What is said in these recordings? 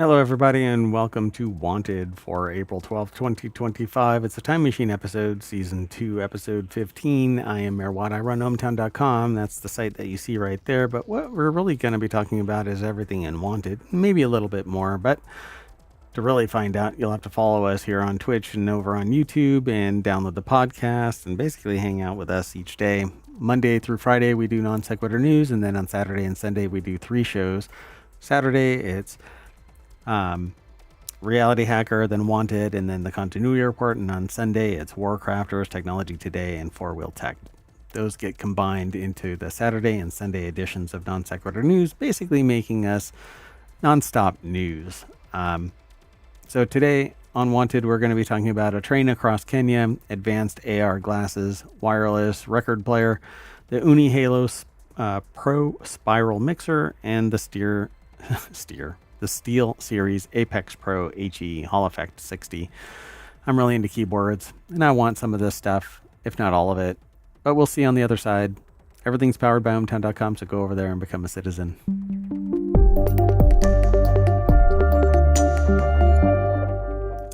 Hello, everybody, and welcome to Wanted for April 12th, 2025. It's a Time Machine episode, Season 2, Episode 15. I am Mayor Watt. I run ohmtown.com. That's the site that you see right there. But what we're really going to be talking about is everything in Wanted, maybe a little bit more. But to really find out, you'll have to follow us here on Twitch and over on YouTube and download the podcast and basically hang out with us each day. Monday through Friday, we do non sequitur news. And then on Saturday and Sunday, we do 3 shows. Saturday, it's RealityHacker, then Wanted, and then the Continuity Report. And on Sunday, it's Warcrafters, Technology Today, and 4-Wheel Tech. Those get combined into the Saturday and Sunday editions of Non Sequitur News, basically making us nonstop news. So today on Wanted, we're going to be talking about a train across Kenya, advanced AR glasses, wireless record player, the Ooni Halo Pro Spiral Mixer, and the the Steel Series Apex Pro HE Hall Effect 60. I'm really into keyboards, and I want some of this stuff, if not all of it. But we'll see on the other side. Everything's powered by ohmtown.com, so go over there and become a citizen.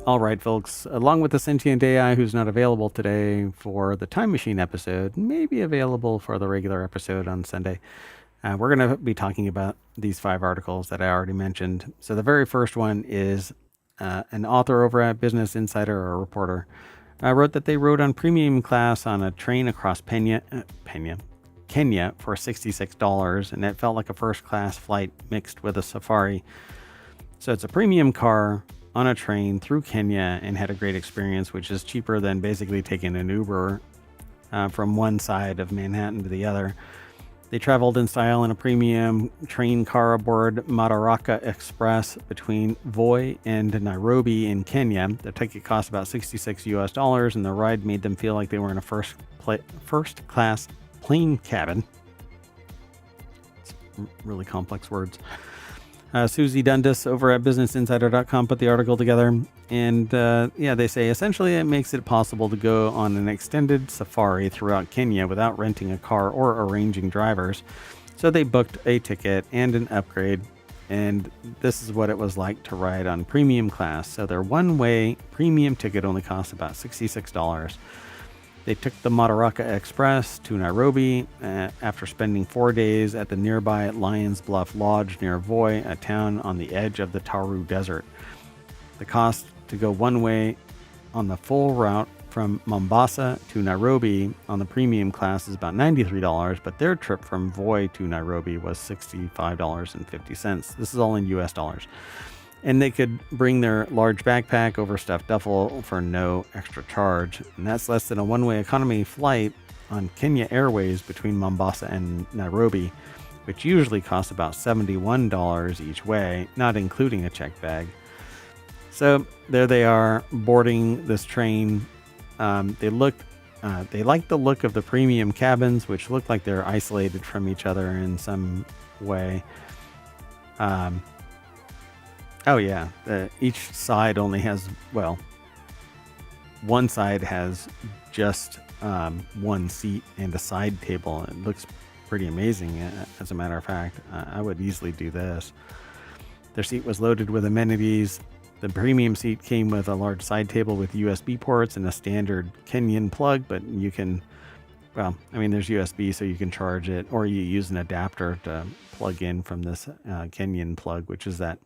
All right, folks, along with the sentient AI who's not available today for the Time Machine episode, may be available for the regular episode on Sunday. We're going to be talking about these 5 articles that I already mentioned. So the very first one is an author over at Business Insider, or a reporter, wrote that they rode on premium class on a train across Kenya for $66, and it felt like a first-class flight mixed with a safari. So it's a premium car on a train through Kenya and had a great experience, which is cheaper than basically taking an Uber from one side of Manhattan to the other. They traveled in style in a premium train car aboard Madaraka Express between Voi and Nairobi in Kenya. The ticket cost about $66, and the ride made them feel like they were in a first class plane cabin. It's really complex words. Susie Dundas over at BusinessInsider.com put the article together, and they say essentially it makes it possible to go on an extended safari throughout Kenya without renting a car or arranging drivers. So they booked a ticket and an upgrade, and this is what it was like to ride on premium class. So their one-way premium ticket only cost about $66. They took the Madaraka Express to Nairobi after spending 4 days at the nearby Lions Bluff Lodge near Voi, a town on the edge of the Taru Desert. The cost to go one way on the full route from Mombasa to Nairobi on the premium class is about $93, but their trip from Voi to Nairobi was $65.50. This is all in US dollars. And they could bring their large backpack, overstuffed duffel for no extra charge. And that's less than a one-way economy flight on Kenya Airways between Mombasa and Nairobi, which usually costs about $71 each way, not including a check bag. So there they are, boarding this train. They like the look of the premium cabins, which look like they're isolated from each other in some way. Each side only has, one side has just one seat and a side table. It looks pretty amazing, as a matter of fact. I would easily do this. Their seat was loaded with amenities. The premium seat came with a large side table with USB ports and a standard Kenyan plug, but you can, there's USB, so you can charge it, or you use an adapter to plug in from this Kenyan plug, which is that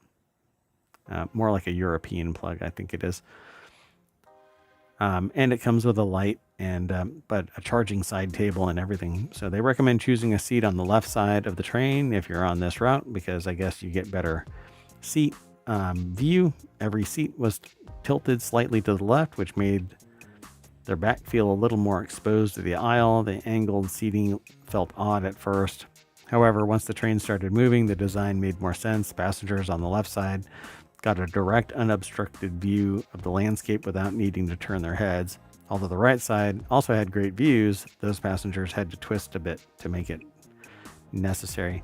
more like a European plug, I think it is. And it comes with a light and but a charging side table and everything. So they recommend choosing a seat on the left side of the train if you're on this route, because I guess you get better seat view. Every seat was tilted slightly to the left, which made their back feel a little more exposed to the aisle. The angled seating felt odd at first. However, once the train started moving, the design made more sense. Passengers on the left side got a direct, unobstructed view of the landscape without needing to turn their heads. Although the right side also had great views, those passengers had to twist a bit to make it necessary.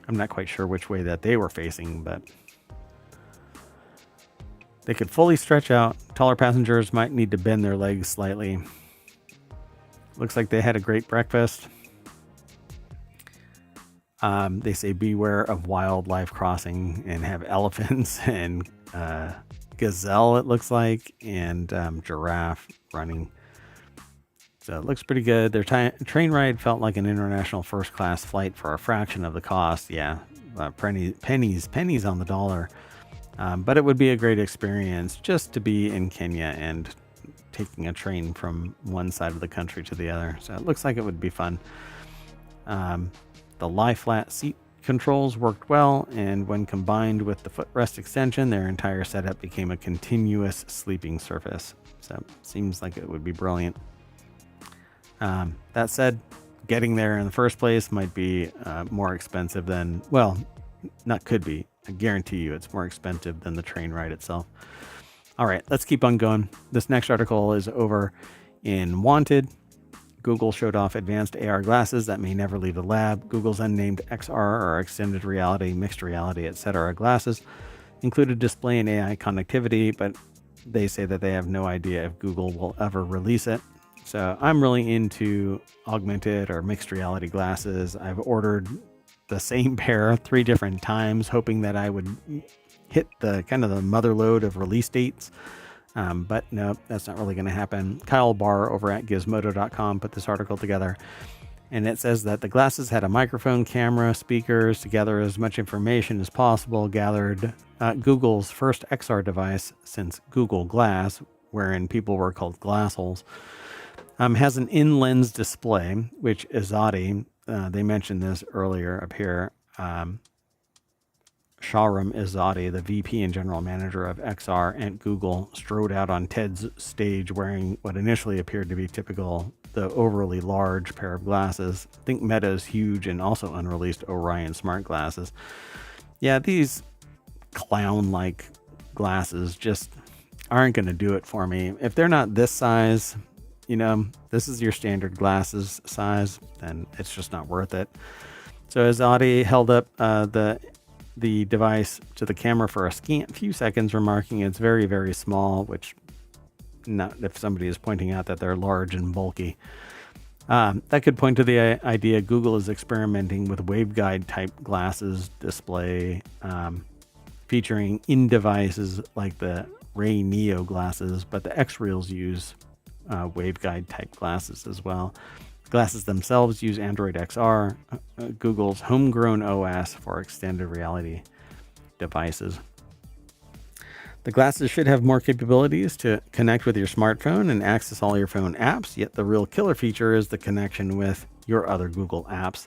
I'm not quite sure which way that they were facing, but they could fully stretch out. Taller passengers might need to bend their legs slightly. Looks like they had a great breakfast. They say beware of wildlife crossing and have elephants and gazelle, it looks like, and giraffe running. So it looks pretty good. Their train ride felt like an international first class flight for a fraction of the cost. Yeah, pennies on the dollar. But it would be a great experience just to be in Kenya and taking a train from one side of the country to the other. So it looks like it would be fun. The lie flat seat controls worked well, and when combined with the footrest extension, their entire setup became a continuous sleeping surface. So seems like it would be brilliant. That said, getting there in the first place might be more expensive than, well, not could be. I guarantee you it's more expensive than the train ride itself. All right, let's keep on going. This next article is over in Wanted. Google showed off advanced AR glasses that may never leave the lab. Google's unnamed XR, or extended reality, mixed reality, etc. glasses included display and AI connectivity, but they say that they have no idea if Google will ever release it. So I'm really into augmented or mixed reality glasses. I've ordered the same pair 3 different times, hoping that I would hit the kind of the mother load of release dates. But no, that's not really going to happen. Kyle Barr over at gizmodo.com put this article together, and it says that the glasses had a microphone, camera, speakers to gather as much information as possible, gathered Google's first XR device since Google Glass, wherein people were called glassholes. Has an in-lens display, which Izadi, they mentioned this earlier up here. Shahram Izadi, the VP and general manager of XR at Google, strode out on TED's stage wearing what initially appeared to be typical, the overly large pair of glasses. Think Meta's huge and also unreleased Orion smart glasses. Yeah, these clown-like glasses just aren't going to do it for me. If they're not this size, this is your standard glasses size, then it's just not worth it. So Izadi held up the device to the camera for a scant few seconds, remarking it's very, very small, which not if somebody is pointing out that they're large and bulky. That could point to the idea Google is experimenting with waveguide type glasses display, featuring in devices like the Ray Neo glasses, but the XReals use waveguide type glasses as well. Glasses themselves use Android XR, Google's homegrown OS for extended reality devices. The glasses should have more capabilities to connect with your smartphone and access all your phone apps, yet the real killer feature is the connection with your other Google apps.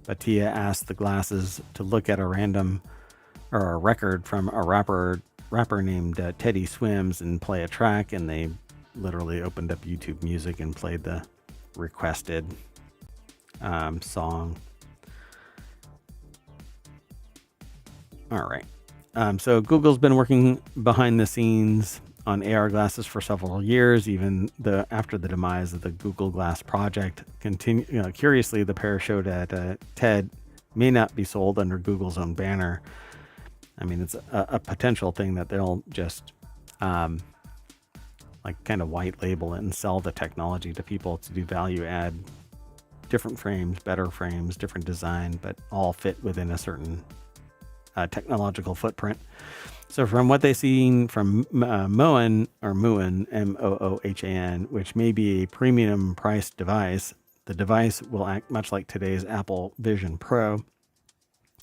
Batia asked the glasses to look at a record from a rapper named Teddy Swims and play a track, and they literally opened up YouTube Music and played the requested song. All right. So Google's been working behind the scenes on AR glasses for several years, even after the demise of the Google Glass project. Curiously, the pair showed at TED may not be sold under Google's own banner. I mean, it's a potential thing that they'll just kind of white label it and sell the technology to people to do value add, different frames, better frames, different design, but all fit within a certain technological footprint. So from what they've seen from Moohan, Moohan, which may be a premium priced device, the device will act much like today's Apple Vision Pro,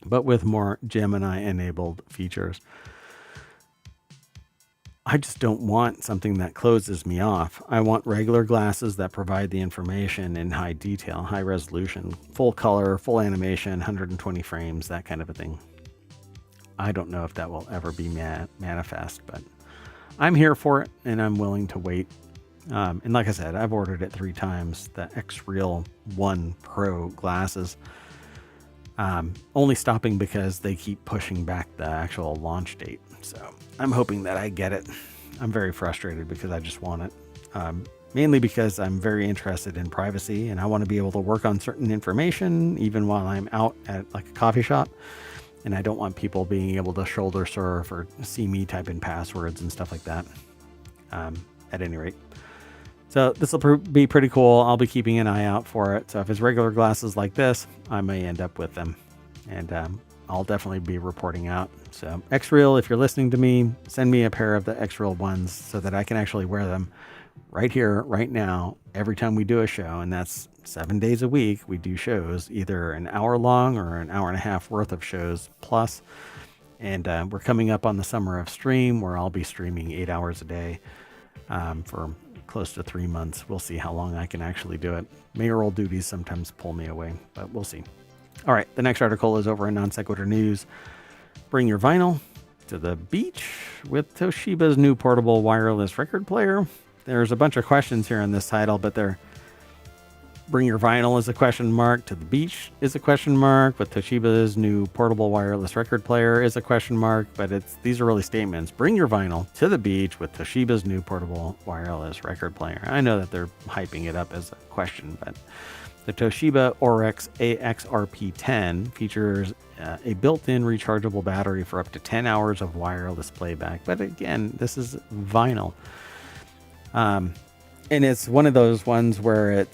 but with more Gemini enabled features. I just don't want something that closes me off. I want regular glasses that provide the information in high detail, high resolution, full color, full animation, 120 frames, that kind of a thing. I don't know if that will ever be manifest, but I'm here for it and I'm willing to wait. And like I said, I've ordered it 3 times, the XReal 1 Pro glasses. Only stopping because they keep pushing back the actual launch date. So I'm hoping that I get it. I'm very frustrated because I just want it. Mainly because I'm very interested in privacy and I want to be able to work on certain information even while I'm out at a coffee shop. And I don't want people being able to shoulder surf or see me type in passwords and stuff like that. At any rate. So this will be pretty cool. I'll be keeping an eye out for it. So if it's regular glasses like this, I may end up with them. and I'll definitely be reporting out. So X-Real, if you're listening to me, send me a pair of the X-Real ones so that I can actually wear them right here, right now, every time we do a show. And that's 7 days a week. We do shows, either an hour long or an hour and a half worth of shows plus. And we're coming up on the summer of stream, where I'll be streaming 8 hours a day for close to 3 months. We'll see how long I can actually do it. Mayoral duties sometimes pull me away, but we'll see. All right, the next article is over in Non Sequitur News. Bring your vinyl to the beach with Toshiba's new portable wireless record player. There's a bunch of questions here in this title, but they're bring your vinyl is a question mark, to the beach is a question mark, but Toshiba's new portable wireless record player is a question mark, but these are really statements. Bring your vinyl to the beach with Toshiba's new portable wireless record player. I know that they're hyping it up as a question, but the Toshiba Oryx AXRP10 features a built-in rechargeable battery for up to 10 hours of wireless playback. But again, this is vinyl. And it's one of those ones where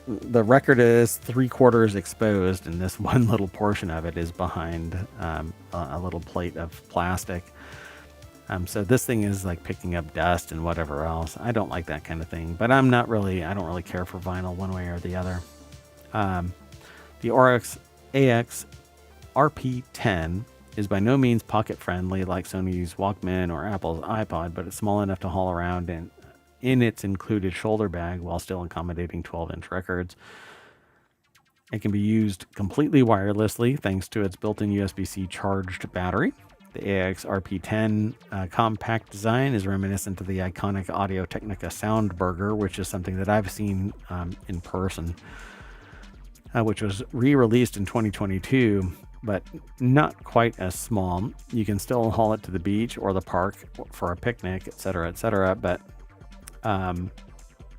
the record is 3/4 exposed, and this one little portion of it is behind a little plate of plastic. So this thing is like picking up dust and whatever else. I don't like that kind of thing, but I don't really care for vinyl one way or the other. The Oryx AX RP10 is by no means pocket friendly like Sony's Walkman or Apple's iPod, but it's small enough to haul around in its included shoulder bag while still accommodating 12-inch records. It can be used completely wirelessly thanks to its built-in USB-C charged battery. The AX RP10 compact design is reminiscent of the iconic Audio-Technica Soundburger, which is something that I've seen in person, which was re-released in 2022, but not quite as small. You can still haul it to the beach or the park for a picnic, etc., but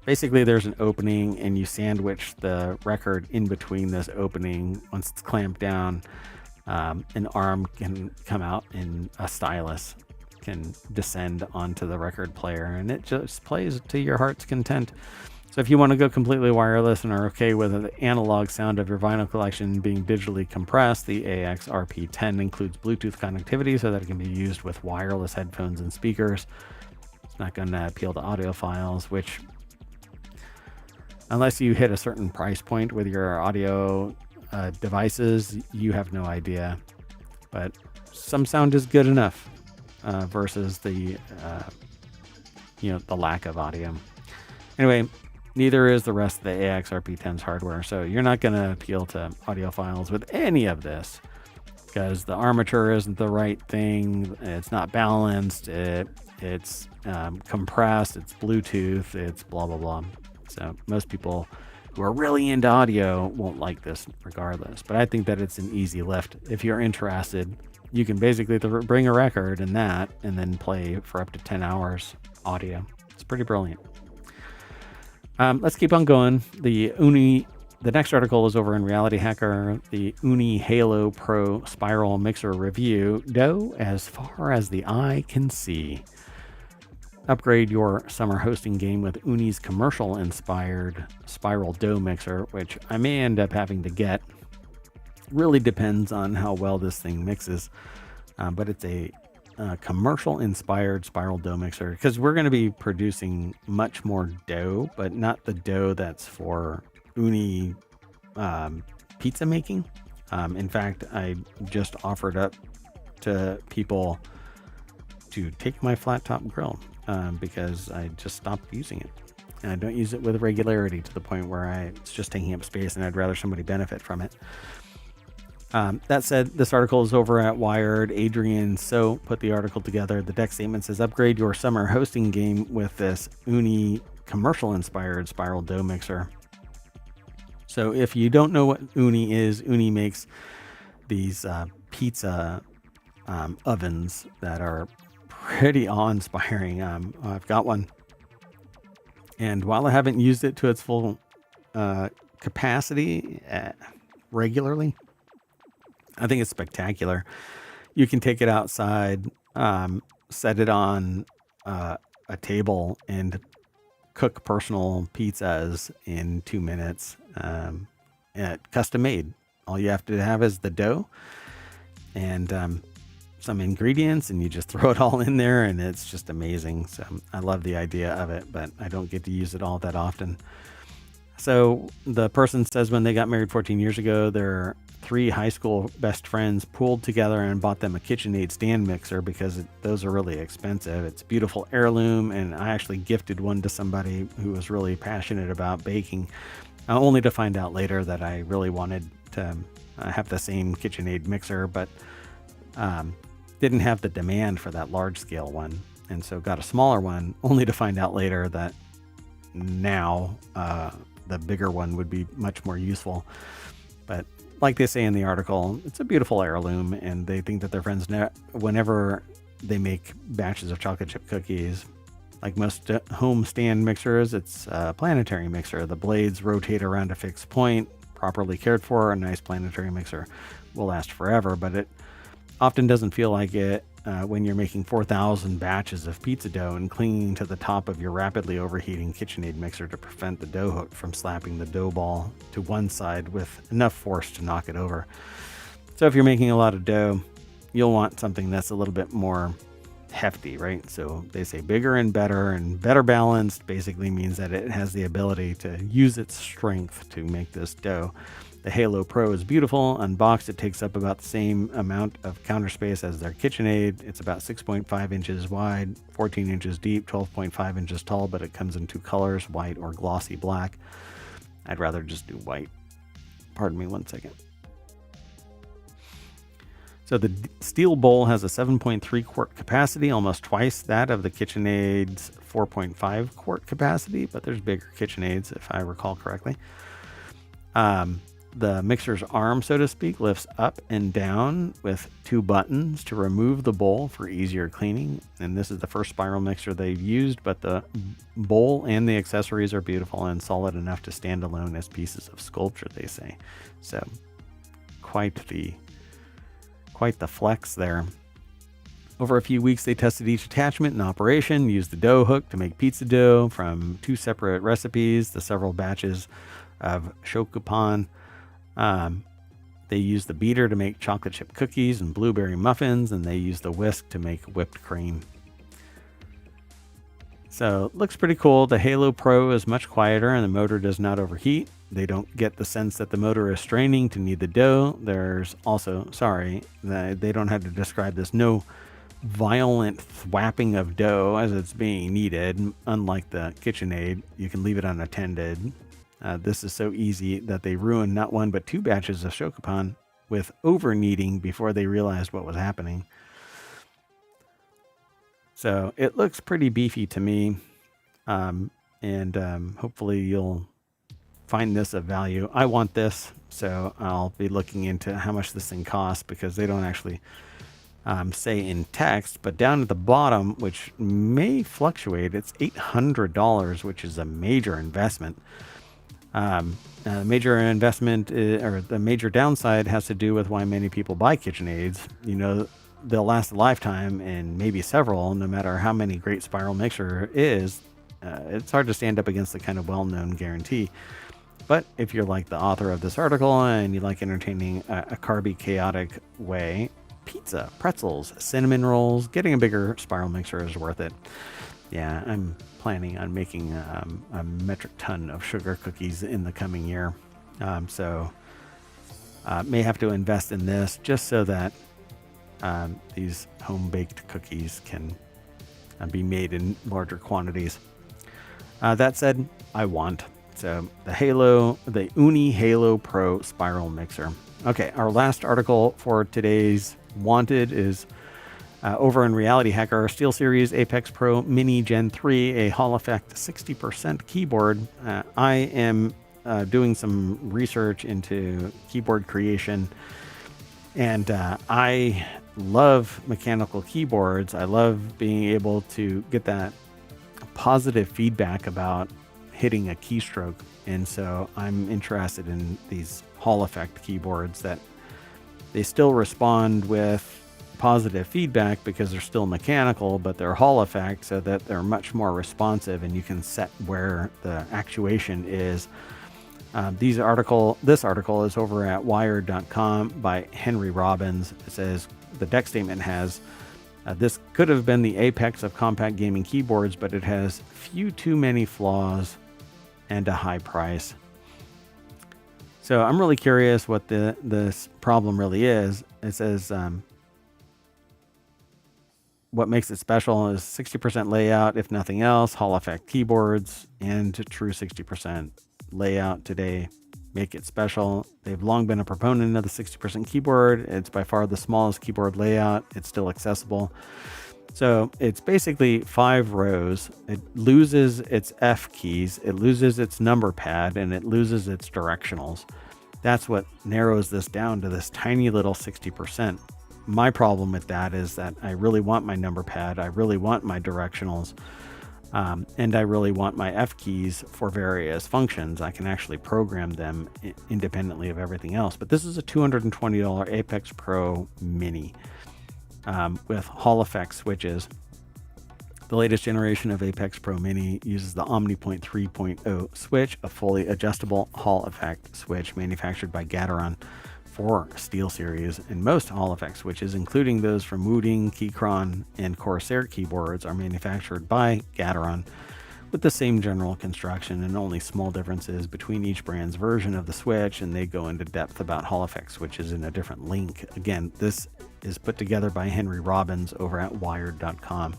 basically there's an opening and you sandwich the record in between this opening. Once it's clamped down, an arm can come out and a stylus can descend onto the record player, and it just plays to your heart's content. So if you want to go completely wireless and are okay with the analog sound of your vinyl collection being digitally compressed, the AX RP10 includes Bluetooth connectivity so that it can be used with wireless headphones and speakers. It's not going to appeal to audiophiles, which, unless you hit a certain price point with your audio devices, you have no idea. But some sound is good enough versus the lack of audio. Anyway, neither is the rest of the AX RP10's hardware, so you're not going to appeal to audiophiles with any of this because the armature isn't the right thing. It's not balanced. It's compressed. It's Bluetooth. It's blah blah blah. So most people who are really into audio won't like this regardless. But I think that it's an easy lift. If you're interested, you can basically bring a record and then play for up to 10 hours audio. It's pretty brilliant. Let's keep on going. The next article is over in RealityHacker. The Ooni Halo Pro Spiral Mixer Review. Dough as far as the eye can see. Upgrade your summer hosting game with Ooni's commercial-inspired spiral dough mixer, which I may end up having to get. Really depends on how well this thing mixes, but it's a commercial-inspired spiral dough mixer because we're going to be producing much more dough, but not the dough that's for Ooni pizza making. In fact, I just offered up to people to take my flat top grill because I just stopped using it. And I don't use it with regularity to the point where it's just taking up space and I'd rather somebody benefit from it. That said, this article is over at Wired. Adrian So put the article together. The deck statement says, upgrade your summer hosting game with this Ooni commercial-inspired spiral dough mixer. So if you don't know what Ooni is, Ooni makes these pizza ovens that are pretty awe-inspiring. I've got one. And while I haven't used it to its full capacity regularly, I think it's spectacular. You can take it outside, set it on a table, and cook personal pizzas in 2 minutes, custom made. All you have to have is the dough and some ingredients, and you just throw it all in there, and it's just amazing. So I love the idea of it, but I don't get to use it all that often. So the person says when they got married 14 years ago, their 3 high school best friends pooled together and bought them a KitchenAid stand mixer because those are really expensive. It's a beautiful heirloom, and I actually gifted one to somebody who was really passionate about baking, only to find out later that I really wanted to have the same KitchenAid mixer, but didn't have the demand for that large scale one, and so got a smaller one, only to find out later that now the bigger one would be much more useful. But like they say in the article, it's a beautiful heirloom, and they think that their friends, whenever they make batches of chocolate chip cookies, like most home stand mixers, it's a planetary mixer. The blades rotate around a fixed point. Properly cared for, a nice planetary mixer will last forever, but it often doesn't feel like it when you're making 4,000 batches of pizza dough and clinging to the top of your rapidly overheating KitchenAid mixer to prevent the dough hook from slapping the dough ball to one side with enough force to knock it over. So if you're making a lot of dough, you'll want something that's a little bit more hefty, right? So they say bigger and better balanced basically means that it has the ability to use its strength to make this dough. The Halo Pro is beautiful. Unboxed, it takes up about the same amount of counter space as their KitchenAid. It's about 6.5 inches wide, 14 inches deep, 12.5 inches tall, but it comes in 2 colors, white or glossy black. I'd rather just do white. Pardon me one second. So the steel bowl has a 7.3 quart capacity, almost twice that of the KitchenAid's 4.5 quart capacity, but there's bigger KitchenAids if I recall correctly. The mixer's arm, so to speak, lifts up and down with 2 buttons to remove the bowl for easier cleaning. And this is the first spiral mixer they've used, but the bowl and the accessories are beautiful and solid enough to stand alone as pieces of sculpture, they say. So quite the flex there. Over a few weeks, they tested each attachment in operation, used the dough hook to make pizza dough from 2 separate recipes, the several batches of shokupan. They used the beater to make chocolate chip cookies and blueberry muffins, and they used the whisk to make whipped cream. So it looks pretty cool. The Halo Pro is much quieter and the motor does not overheat. They don't get the sense that the motor is straining to knead the dough. There's also, they don't have to describe this, no violent thwapping of dough as it's being kneaded. Unlike the KitchenAid, you can leave it unattended. This is so easy that they ruined not 1 but 2 batches of shokupan with over kneading before they realized what was happening. So it looks pretty beefy to me, and hopefully you'll find this of value. I want this, so I'll be looking into how much this thing costs, because they don't actually say in text, but down at the bottom, which may fluctuate, it's $800, which is a major investment. The major investment or the major downside has to do with why many people buy KitchenAids. You know, they'll last a lifetime and maybe several, no matter how many great spiral mixer is. It's hard to stand up against the kind of well-known guarantee. But if you're like the author of this article and you like entertaining a carby, chaotic way, pizza, pretzels, cinnamon rolls, getting a bigger spiral mixer is worth it. Yeah, I'm planning on making a metric ton of sugar cookies in the coming year. So may have to invest in this just so that these home-baked cookies can be made in larger quantities. That said, I want. So the Ooni Halo Pro Spiral Mixer. Okay, our last article for today's Wanted is over in RealityHacker, SteelSeries Apex Pro Mini Gen 3, a Hall Effect 60% keyboard. I am doing some research into keyboard creation, and I love mechanical keyboards. I love being able to get that positive feedback about hitting a keystroke, and so I'm interested in these Hall Effect keyboards that they still respond with positive feedback because they're still mechanical, but they're Hall Effect, so that they're much more responsive, and you can set where the actuation is This article is over at wired.com by Henry Robbins. It says the deck statement has, this could have been the apex of compact gaming keyboards, but it has few too many flaws and a high price. So I'm really curious what this problem really is. It says what makes it special is 60% layout, if nothing else, Hall effect keyboards, and true 60% layout today make it special. They've long been a proponent of the 60% keyboard. It's by far the smallest keyboard layout. It's still accessible. So it's basically 5 rows. It loses its F keys, it loses its number pad, and it loses its directionals. That's what narrows this down to this tiny little 60%. My problem with that is that I really want my number pad, I really want my directionals, and I really want my F keys for various functions. I can actually program them independently of everything else. But this is a $220 Apex Pro Mini with Hall effect switches. The latest generation of Apex Pro Mini uses the OmniPoint 3.0 switch, a fully adjustable Hall effect switch manufactured by Gateron for SteelSeries, and most Hall effect switches, including those from Wooting, Keychron, and Corsair keyboards, are manufactured by Gateron with the same general construction and only small differences between each brand's version of the switch, and they go into depth about Hall effect switches in a different link. Again, this is put together by Henry Robbins over at wired.com.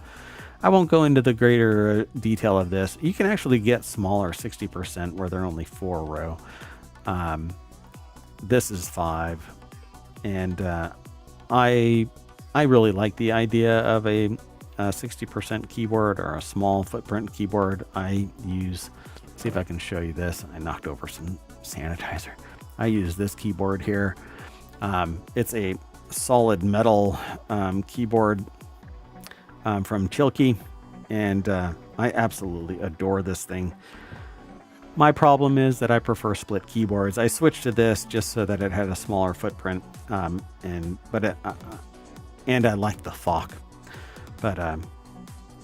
I won't go into the greater detail of this. You can actually get smaller 60% where they're only 4 row. This is 5, and I really like the idea of a 60% keyboard or a small footprint keyboard. I use, see if I can show you this. I knocked over some sanitizer. I use this keyboard here. It's a solid metal keyboard from Chilkey, and I absolutely adore this thing. My problem is that I prefer split keyboards. I switched to this just so that it had a smaller footprint, and I like the thock. But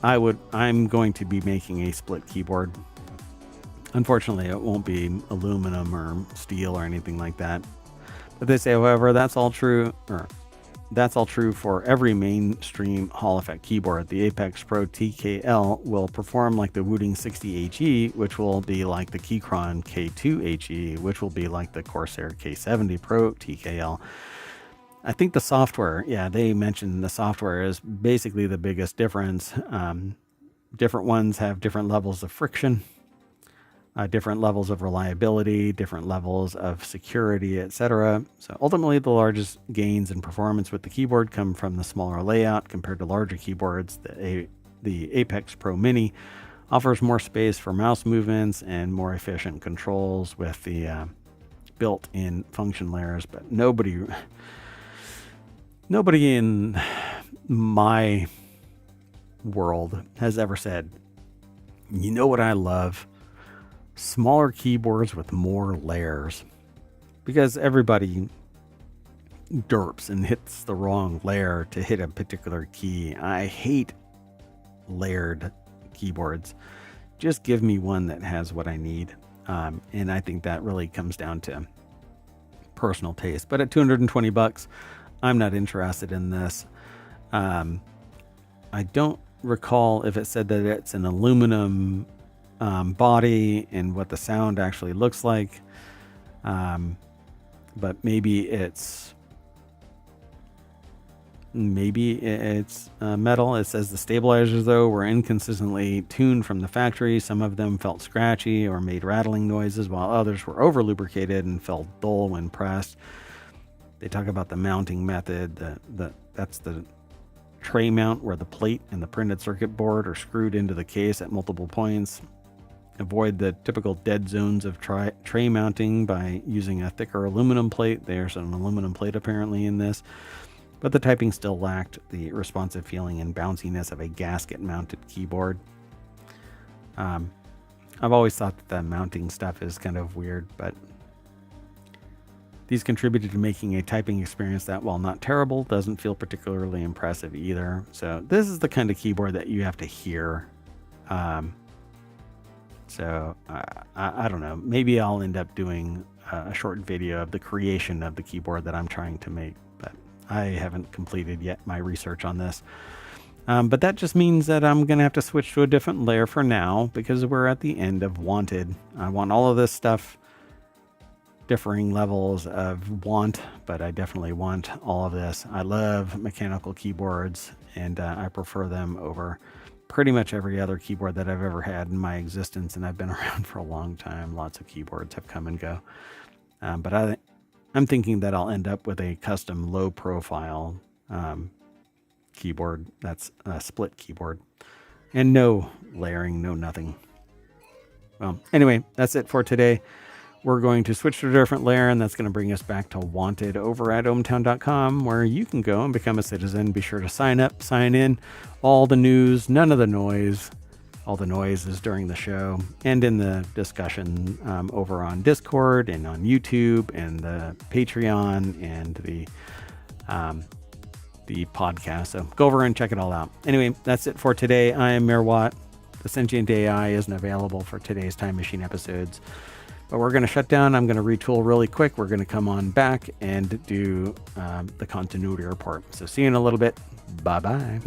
I'm going to be making a split keyboard. Unfortunately, it won't be aluminum or steel or anything like that. But they say, however, that's all true for every mainstream Hall effect keyboard. The Apex Pro TKL will perform like the Wooting 60HE, which will be like the Keychron K2HE, which will be like the Corsair K70 Pro TKL. I think the software, they mentioned the software is basically the biggest difference. Different ones have different levels of friction, different levels of reliability, different levels of security, etc. So ultimately, the largest gains in performance with the keyboard come from the smaller layout compared to larger keyboards. The Apex Pro Mini offers more space for mouse movements and more efficient controls with the built-in function layers. But nobody in my world has ever said, you know what I love? Smaller keyboards with more layers, because everybody derps and hits the wrong layer to hit a particular key. I hate layered keyboards. Just give me one that has what I need. And I think that really comes down to personal taste. But at $220, I'm not interested in this. I don't recall if it said that it's an aluminum body and what the sound actually looks like, but maybe it's metal. It says the stabilizers though were inconsistently tuned from the factory. Some of them felt scratchy or made rattling noises, while others were over lubricated and felt dull when pressed. They talk about the mounting method. That's the tray mount where the plate and the printed circuit board are screwed into the case at multiple points. Avoid the typical dead zones of tray mounting by using a thicker aluminum plate. There's an aluminum plate apparently in this, but the typing still lacked the responsive feeling and bounciness of a gasket mounted keyboard. I've always thought that the mounting stuff is kind of weird, but these contributed to making a typing experience that, while not terrible, doesn't feel particularly impressive either. So this is the kind of keyboard that you have to hear So I don't know. Maybe I'll end up doing a short video of the creation of the keyboard that I'm trying to make, but I haven't completed yet my research on this. But that just means that I'm going to have to switch to a different layer for now because we're at the end of wanted. I want all of this stuff, differing levels of want, but I definitely want all of this. I love mechanical keyboards, and I prefer them over pretty much every other keyboard that I've ever had in my existence, and I've been around for a long time. Lots of keyboards have come and go. But I'm thinking that I'll end up with a custom low profile keyboard that's a split keyboard, and no layering, no nothing. Well, anyway, that's it for today. We're going to switch to a different layer, and that's going to bring us back to Wanted over at ohmtown.com, where you can go and become a citizen. Be sure to sign up, sign in. All the news, none of the noise. All the noise is during the show and in the discussion over on Discord and on YouTube and the Patreon and the podcast. So go over and check it all out. Anyway, that's it for today. I am Mirwat. The Sentient AI isn't available for today's Time Machine episodes, but we're going to shut down. I'm going to retool really quick. We're going to come on back and do the continuity report. So see you in a little bit. Bye-bye.